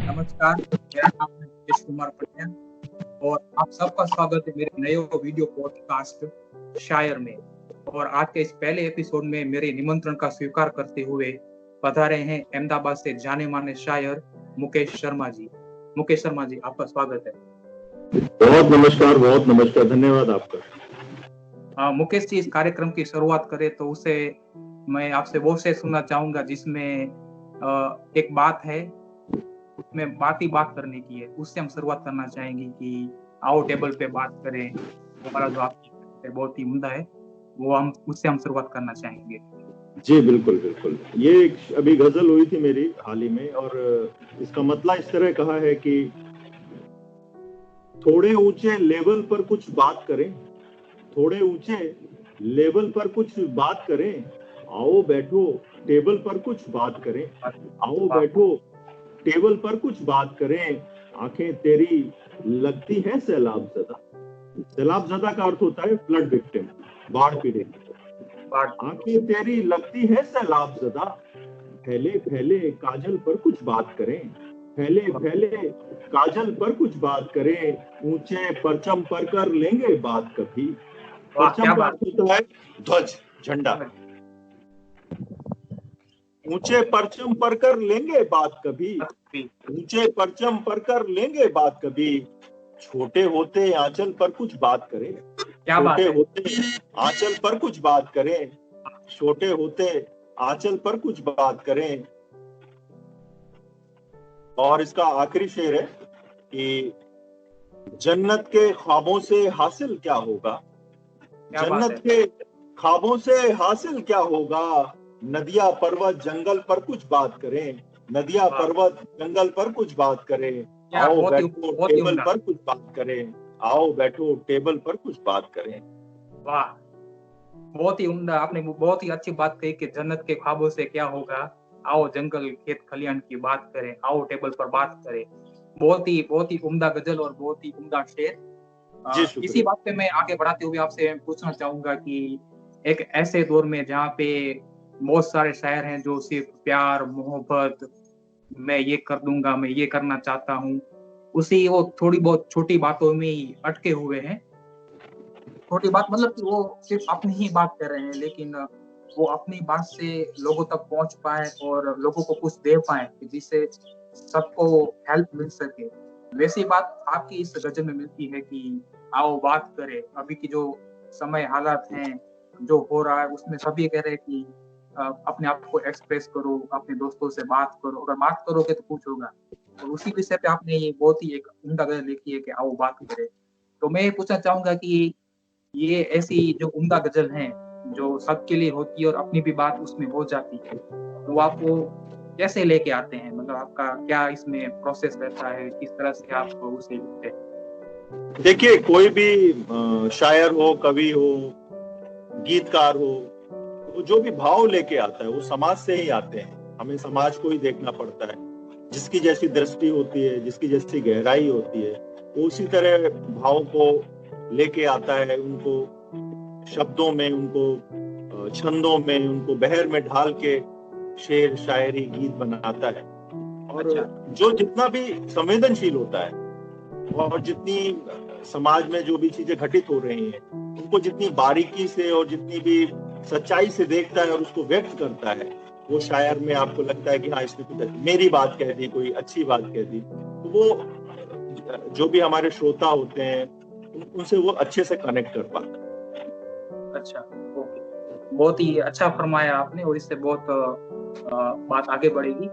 नमस्कार, मेरा नाम है मुकेश कुमार पटिया और आप सबका स्वागत है मेरे नए वीडियो पॉडकास्ट शायर में। और आज के इस पहले एपिसोड में मेरे निमंत्रण का स्वीकार करते हुए पधारे हैं अहमदाबाद से जाने माने शायर मुकेश शर्मा जी। मुकेश शर्मा जी, आपका स्वागत है। बहुत नमस्कार, धन्यवाद आपका। मुकेश जी, इस कार्यक्रम की शुरुआत करें तो उसे मैं आपसे वो से सुनना चाहूंगा जिसमें एक बात है, में बात ही बात करने की है। उससे हम शुरुआत करना चाहेंगे कि आओ टेबल पे बात करें। हमारा जो आपकी बहुत ही उम्दा है, वो हम उससे हम शुरुआत करना चाहेंगे। जी बिल्कुल। ये अभी गजल हुई थी मेरी हाल ही में, और इसका मतलब इस तरह कहा है कि थोड़े ऊंचे लेवल पर कुछ बात करें, थोड़े ऊंचे लेवल पर कुछ बात करें, आओ बैठो टेबल पर कुछ बात करें, आओ बैठो टेबल पर कुछ बात करें। आंखें तेरी लगती है सैलाब ज़दा। सैलाब ज़दा का अर्थ होता है फ्लड विक्टिम, बाढ़ पीड़ित। आंखें तेरी लगती है सैलाब ज़दा, फैले फैले काजल पर कुछ बात करें, फैले फैले काजल पर कुछ बात करें, ऊंचे परचम पर कर लेंगे बात कभी। परचम का अर्थ होता है ध्वज, झंडा। ऊंचे परचम पर कर लेंगे बात कभी, ऊंचे परचम पर कर लेंगे बात कभी। छोटे होते आंचल पर कुछ बात करें, छोटे होते आंचल पर कुछ बात करें, छोटे होते आंचल पर कुछ बात करें। और इसका आखिरी शेर है कि जन्नत के ख्वाबों से हासिल क्या होगा, जन्नत के ख्वाबों से हासिल क्या होगा। नदिया पर्वत जंगल पर कुछ बात करें, नदिया पर्वत जंगल पर कुछ बात करें, आओ बैठो टेबल पर कुछ बात करें, आओ बैठो टेबल पर कुछ बात करें। वाह, बहुत ही उम्दा। आपने बहुत ही अच्छी बात कही कि जन्नत के ख्वाबों से क्या होगा, आओ जंगल खेत खलियान की बात करें, आओ टेबल पर बात करें। बहुत ही उम्दा गजल और बहुत ही उम्दा शेर। इसी बात पे मैं आगे बढ़ाते हुए आपसे पूछना चाहूंगा कि एक ऐसे दौर में जहाँ पे बहुत सारे शायर हैं जो सिर्फ प्यार मोहब्बत, मैं ये कर दूंगा, मैं ये करना चाहता हूँ, उसी वो थोड़ी बहुत छोटी बातों में ही अटके हुए हैं। छोटी बात मतलब कि वो सिर्फ अपनी ही बात कर रहे हैं, लेकिन वो अपनी बात से लोगों तक पहुंच पाए और लोगों को कुछ दे पाए जिससे सबको हेल्प मिल सके। वैसी बात आपकी इस गजल में मिलती है कि आओ बात करें। अभी की जो समय हालात हैं, जो हो रहा है, उसमें सभी कह रहे हैं कि अपने आप को एक्सप्रेस करो, अपने दोस्तों से बात करो, अगर बात करोगे तो कुछ होगा। और उसी विषय पे आपने ये बहुत ही एक उम्दा गजल लिखी है कि आओ बात करें। तो मैं ये पूछना चाहूंगा कि ये ऐसी जो उम्दा गजल हैं जो सबके लिए होती है और अपनी भी बात उसमें हो जाती है, तो आप वो कैसे लेके आते हैं? मतलब आपका क्या इसमें प्रोसेस रहता है, किस तरह से आप उसे लिखते हैं? देखिए, कोई भी शायर हो, कवि हो, गीतकार हो, वो जो भी भाव लेके आता है वो समाज से ही आते हैं। हमें समाज को ही देखना पड़ता है। जिसकी जैसी दृष्टि होती है, जिसकी जैसी गहराई होती है, वो उसी तरह भाव को लेके आता है, उनको शब्दों में, उनको छंदों में, उनको बहर में ढाल के शेर शायरी गीत बनाता है। और जो जितना भी संवेदनशील होता है और जितनी समाज में जो भी चीजें घटित हो रही हैं, उनको जितनी बारीकी से और जितनी भी सच्चाई से देखता है और उसको व्यक्त करता है, वो शायर में आपको लगता है कि हाँ, इसने कुछ मेरी बात कह दी, कोई अच्छी बात कह दी, तो वो जो भी हमारे श्रोता होते हैं उनसे वो अच्छे से कनेक्ट कर पाता है। अच्छा, ओके, बहुत ही अच्छा फरमाया आपने और इससे बहुत बात आगे बढ़ेगी।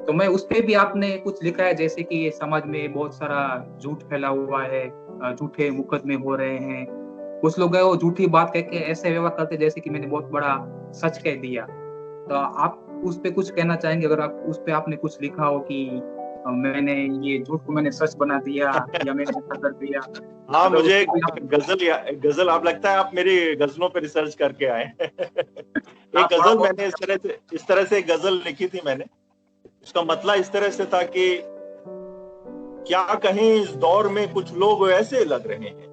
तो मैं उस पे भी आपने कुछ लिखा है जैसे कि समाज में बहुत सारा झूठ फैला हुआ है, झूठे मुकदमे हो रहे हैं, कुछ लोग है वो झूठी बात कह के ऐसे व्यवहार करते जैसे कि मैंने बहुत बड़ा सच कह दिया। तो आप उस पे कुछ कहना चाहेंगे? अगर आप उस पे आपने कुछ लिखा हो कि मैंने ये झूठ को मैंने सच बना दिया या मैंने ऐसा कर दिया। हाँ, मुझे गजल आप लगता है आप मेरी गजलों पे रिसर्च करके आए। एक गजल मैंने इस तरह से एक गजल लिखी थी मैंने। उसका मतलब इस तरह से था कि क्या कहें इस दौर में कुछ लोग ऐसे लग रहे हैं,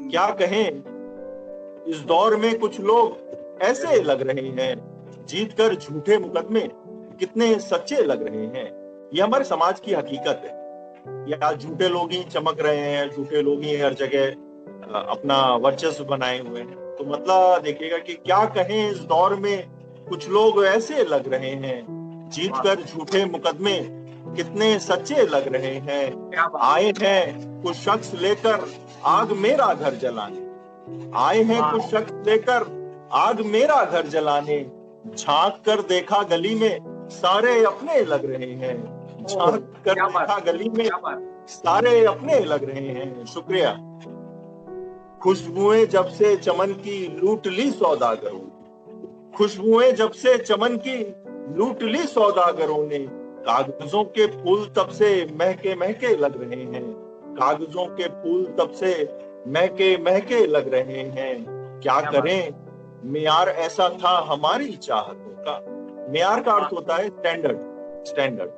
क्या कहें इस दौर में कुछ लोग ऐसे लग रहे हैं, जीत कर झूठे मुकदमे कितने सच्चे लग रहे हैं। ये हमारे समाज की हकीकत है। या झूठे लोग ही चमक रहे हैं, झूठे लोग ही हर जगह अपना वर्चस्व बनाए हुए हैं। तो मतलब देखिएगा कि क्या कहें, इस दौर में कुछ लोग ऐसे लग रहे हैं, जीतकर झूठे मुकदमे कितने सच्चे लग रहे हैं। आए हैं कुछ शख्स लेकर आग मेरा घर जलाने, आए हैं कुछ शख्स लेकर आग मेरा घर जलाने, झांक कर देखा गली में सारे अपने लग रहे हैं, झांक कर देखा गली में सारे अपने लग रहे हैं। शुक्रिया। खुशबुएं जब से चमन की लूट ली सौदागरों, खुशबुएं जब से चमन की लूट ली सौदागरों ने, कागजों के फूल तब से महके महके लग रहे हैं, कागजों के फूल तब से महके महके लग रहे हैं। क्या करें, मेयार ऐसा था हमारी चाहतों का। मेयार का अर्थ होता है स्टैंडर्ड, स्टैंडर्ड।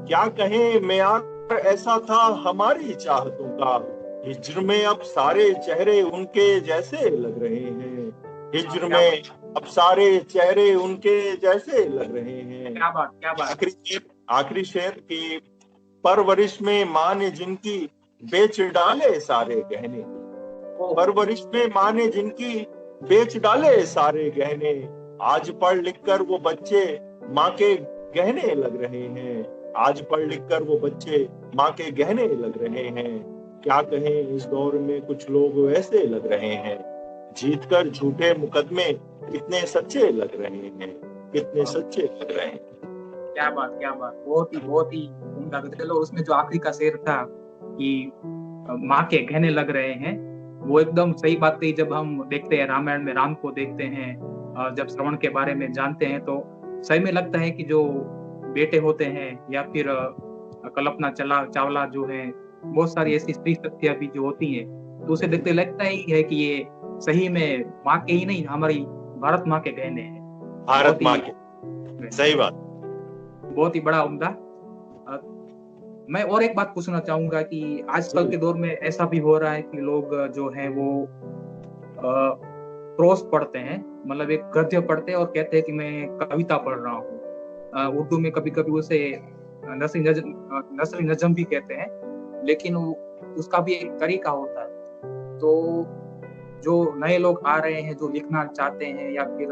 क्या कहें, मेयार ऐसा था हमारी चाहतों का, हिज्र में अब सारे चेहरे उनके जैसे लग रहे हैं, हिज्र में अब सारे चेहरे उनके जैसे लग रहे हैं। क्या बात, क्या बात। आखिरी शेर की परवरिश में माँ ने जिनकी बेच डाले सारे गहने, परवरिश में माँ ने जिनकी बेच डाले सारे गहने, आज पढ़ लिख कर वो बच्चे माँ के गहने लग रहे हैं, आज पढ़ लिख कर वो बच्चे माँ के गहने लग रहे हैं। क्या कहें, इस दौर में कुछ लोग ऐसे लग रहे हैं, जीतकर झूठे मुकदमे कितने सच्चे लग रहे हैं, कितने सच्चे लग रहे हैं। क्या बात, क्या बात, बहुत ही उम्दा गजल। और उसमें जो आखिरी का शेर था कि माँ के गहने लग रहे हैं, वो एकदम सही बात थी। जब हम देखते हैं रामायण में राम को देखते हैं, जब श्रवण के बारे में जानते हैं, तो सही में लगता है कि जो बेटे होते हैं या फिर कल्पना चावला जो है, बहुत सारी ऐसी स्त्री शक्तियां भी जो होती हैं, तो उसे देखते लगता ही है कि ये सही में माँ के ही नहीं, हमारी भारत माँ के गहने हैं। भारत माँ के, सही बात, बहुत ही बड़ा उम्दा। मैं और एक बात पूछना चाहूंगा कि आजकल के दौर में ऐसा भी हो रहा है कि लोग जो हैं वो प्रोस पढ़ते हैं, मतलब एक गद्य पढ़ते हैं और कहते हैं कि मैं कविता पढ़ रहा हूँ। उर्दू में कभी कभी उसे नसरी नजम भी कहते हैं, लेकिन उसका भी एक तरीका होता है। तो जो नए लोग आ रहे हैं जो लिखना चाहते हैं या फिर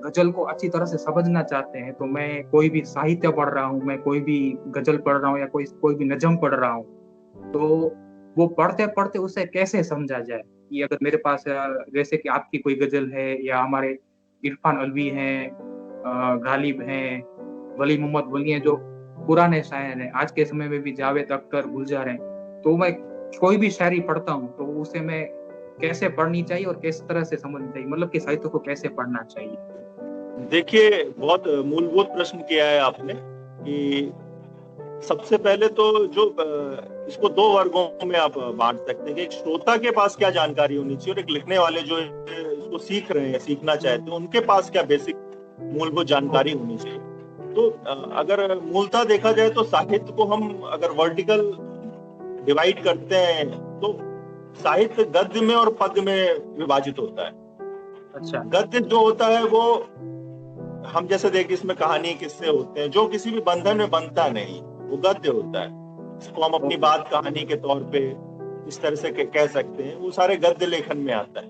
गजल को अच्छी तरह से समझना चाहते हैं, तो मैं कोई भी साहित्य पढ़ रहा हूँ, मैं कोई भी गजल पढ़ रहा हूँ या कोई भी नजम पढ़ रहा हूँ, तो वो पढ़ते पढ़ते उसे कैसे समझा जाए कि अगर मेरे पास जैसे कि आपकी कोई गजल है या हमारे इरफान अलवी हैं, गालिब हैं, वली मोहम्मद वली हैं, जो पुराने शायर हैं, आज के समय में भी जावेद अख्तर, गुलजार हैं, तो मैं कोई भी शायरी पढ़ता हूँ तो उसे मैं कैसे पढ़नी चाहिए और किस तरह से समझनी चाहिए, मतलब कि साहित्य को कैसे पढ़ना चाहिए? देखिए, बहुत मूलभूत प्रश्न किया है आपने कि सबसे पहले तो जो इसको दो वर्गों में आप बांट सकते हैं कि एक श्रोता के पास क्या जानकारी होनी चाहिए और एक लिखने वाले जो इसको सीख रहे हैं, सीखना चाहते हैं, उनके पास क्या बेसिक मूलभूत जानकारी होनी चाहिए। तो अगर मूलतः देखा जाए तो साहित्य को हम अगर वर्टिकल डिवाइड करते हैं तो साहित्य गद्य में और पद्य में विभाजित होता है। अच्छा। गद्य जो होता है वो हम जैसे देखिए इसमें कहानी किस्से होते हैं जो किसी भी बंधन में बंधता नहीं, वो गद्य होता है। इसको हम अपनी बात कहानी के तौर पे इस तरह से कह सकते हैं, वो सारे गद्य लेखन में आता है।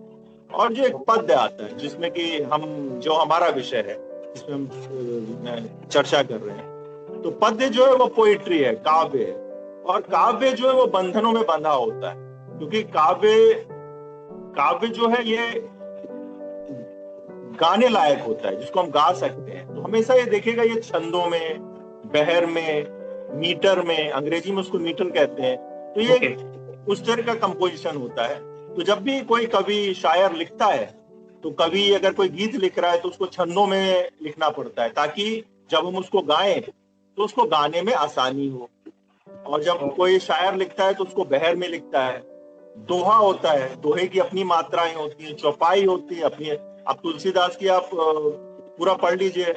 और जो एक पद्य आता है जिसमें कि हम जो हमारा विषय है जिसमें हम चर्चा कर रहे हैं, तो पद्य जो है वो पोइट्री है, काव्य है। और काव्य जो है वो बंधनों में बंधा होता है, क्योंकि काव्य जो है ये गाने लायक होता है, जिसको हम गा सकते हैं। तो हमेशा ये देखिएगा ये छंदों में, बहर में, मीटर में, अंग्रेजी में उसको मीटर कहते हैं, तो ये उस तरह का कंपोजिशन होता है। तो जब भी कोई कवि शायर लिखता है तो कवि अगर कोई गीत लिख रहा है तो उसको छंदों में लिखना पड़ता है ताकि जब हम उसको गाएं तो उसको गाने में आसानी हो। और जब कोई शायर लिखता है तो उसको बहर में लिखता है। दोहा होता है, दोहे की अपनी मात्राएं होती हैं, चौपाई होती है अपनी। अब तुलसीदास की आप पूरा पढ़ लीजिए।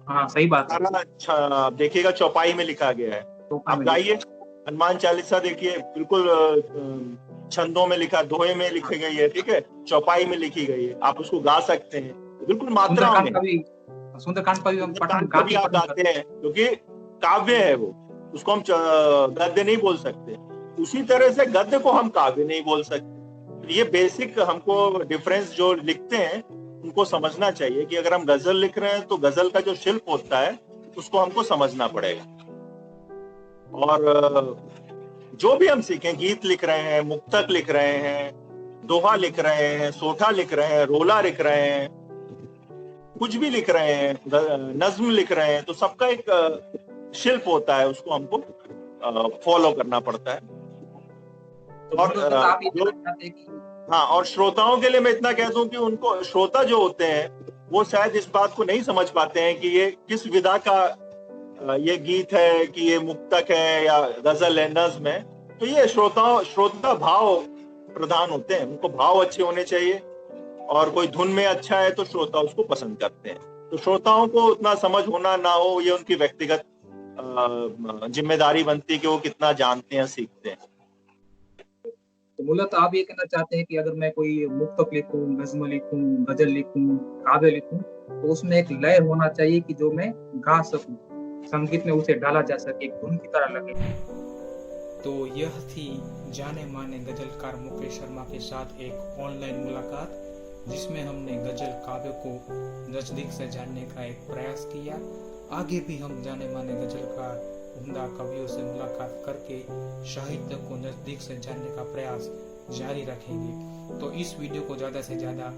हाँ, सही बात है। अच्छा, देखिएगा चौपाई में लिखा गया है। आप गाइए हनुमान चालीसा, देखिए बिल्कुल छंदों में लिखा, दोहे में लिखी गई है, ठीक है, चौपाई में लिखी गई है, आप उसको गा सकते हैं बिल्कुल मात्रा में। सुंदरकांड का भी हम आप गाते हैं क्योंकि काव्य है वो, उसको हम गद्य नहीं बोल सकते। उसी तरह से गद्य को हम काव्य नहीं बोल सकते। ये बेसिक हमको डिफरेंस जो लिखते हैं उनको समझना चाहिए कि अगर हम गजल लिख रहे हैं तो गजल का जो शिल्प होता है उसको हमको समझना पड़ेगा। और जो भी हम सीखें, गीत लिख रहे हैं, मुक्तक लिख रहे हैं, दोहा लिख रहे हैं, सोठा लिख रहे हैं, रोला लिख रहे हैं, कुछ भी लिख रहे हैं, नज्म लिख रहे हैं, तो सबका एक शिल्प होता है, उसको हमको फॉलो करना पड़ता है। तो और मतलब आप ये कहना चाहते हैं कि हाँ, और श्रोताओं के लिए मैं इतना कह दूं कि उनको, श्रोता जो होते हैं वो शायद इस बात को नहीं समझ पाते हैं कि ये किस विधा का ये गीत है, कि ये मुक्तक है या गजल है, नज्म है। तो ये श्रोता भाव प्रधान होते हैं, उनको भाव अच्छे होने चाहिए, और कोई धुन में अच्छा है तो श्रोता उसको पसंद करते हैं। तो श्रोताओं को उतना समझ होना ना हो, ये उनकी व्यक्तिगत जिम्मेदारी बनती है कि वो कितना जानते हैं, सीखते हैं। तो मूलत आप ये कहना चाहते हैं कि अगर मैं कोई मुक्तक लिखूं, नज्म लिखूं, गजल लिखूं, काव्य लिखूं, तो उसमें एक लय होना चाहिए कि जो मैं गा सकूं, संगीत में उसे डाला जा सके, एक धुन की तरह लगे। तो यह थी जाने माने गजलकार मुकेश शर्मा के साथ एक ऑनलाइन मुलाकात, जिसमें हमने गजल काव्य को नजदीक से जानने का एक प्रयास किया। आगे भी हम जाने माने गजलकार, उम्दा कवियों से मुलाकात करके साहित्य को नजदीक से जानने का प्रयास जारी रखेंगे। तो इस वीडियो को ज़्यादा से ज़्यादा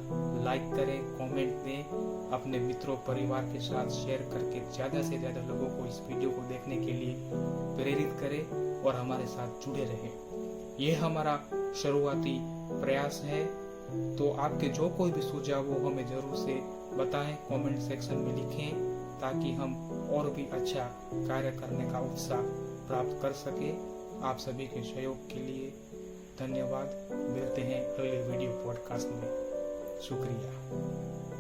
लाइक करें, कमेंट दें, अपने मित्रों परिवार के साथ शेयर करके ज़्यादा से ज़्यादा लोगों को इस वीडियो को देखने के लिए प्रेरित करें और हमारे साथ जुड़े रहें। ये हमारा शुरुआती प्रयास है। तो आपके जो कोई भी सुझाव हो हमें जरूर से बताएं, कमेंट सेक्शन में लिखें, ताकि हम और भी अच्छा कार्य करने का उत्साह प्राप्त कर सके। आप सभी के सहयोग के लिए धन्यवाद। मिलते हैं अगले वीडियो पॉडकास्ट में। शुक्रिया।